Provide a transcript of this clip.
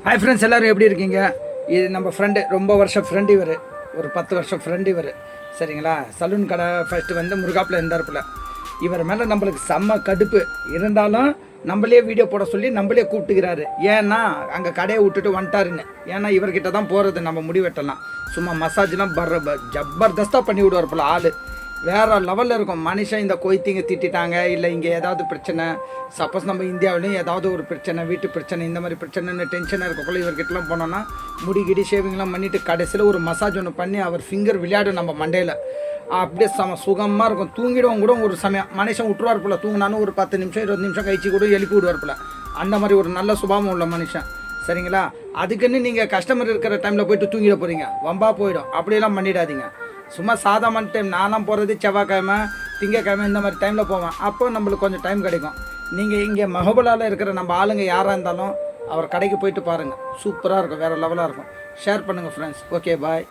Hi friends, எல்லோரும் எப்படி இருக்கீங்க? இது நம்ம ஃப்ரெண்டு, ரொம்ப வருஷம் ஃப்ரெண்டு இவர், ஒரு 10 வருஷம் ஃப்ரெண்டு இவர். சரிங்களா? சலூன் கடை ஃபஸ்ட்டு வந்து முருகாப்பில் இருந்தார்ப்பில். இவர் மேலே நம்மளுக்கு செம்ம கடுப்பு இருந்தாலும் நம்மளே வீடியோ போட சொல்லி நம்மளே கூப்பிட்டுக்கிறாரு. ஏன்னா அங்கே கடையை விட்டுட்டு வந்துட்டாருன்னு. ஏன்னா இவர்கிட்ட தான் போகிறது, நம்ம முடி வெட்டலாம். சும்மா மசாஜ்லாம் ஜபர்தஸ்தாக பண்ணி விடுவார் போல் ஆள். வேறு லெவலில் இருக்கும் மனுஷன். இந்த கொய்த்திங்க திட்டாங்க, இல்லை இங்கே ஏதாவது பிரச்சனை, சப்போஸ் நம்ம இந்தியாவிலையும் ஏதாவது ஒரு பிரச்சனை, வீட்டு பிரச்சனை, இந்த மாதிரி பிரச்சனைன்னு டென்ஷனாக இருக்கக்குள்ள இவர்கிட்டலாம் போனோன்னா முடிகிடி ஷேவிங்லாம் பண்ணிவிட்டு கடைசியில் ஒரு மசாஜ் ஒன்று பண்ணி அவர் ஃபிங்கர் விளையாடும் நம்ம மண்டையில். அப்படியே சுகமாக இருக்கும். தூங்கிடுவோம் கூட ஒரு சமயம் மனுஷன் விட்டுருவார் போல். தூங்கினாலும் ஒரு 10 நிமிஷம் 20 நிமிஷம் கழிச்சு கூட எழுப்பி விடுவார் போல். அந்த மாதிரி ஒரு நல்ல சுபாவம் உள்ள மனுஷன். சரிங்களா? அதுக்குன்னு நீங்கள் கஸ்டமர் இருக்கிற டைமில் போய்ட்டு தூங்கிட போகிறீங்க, வம்பா போயிடும். அப்படியெல்லாம் பண்ணிடாதீங்க. சும்மா சாதாரண டைம் நானும் போகிறது செவ்வாய்க்கிழமை, திங்கக்கிழமை இந்த மாதிரி டைமில் போவேன். அப்போ நம்மளுக்கு கொஞ்சம் டைம் கிடைக்கும். நீங்கள் இங்கே மஹபுலாவில் இருக்கிற நம்ம ஆளுங்க யாராக இருந்தாலும் அவர் கடைக்கு போயிட்டு பாருங்கள். சூப்பராக இருக்கும், வேறு லெவலாக இருக்கும். ஷேர் பண்ணுங்கள் ஃப்ரெண்ட்ஸ். ஓகே, பாய்.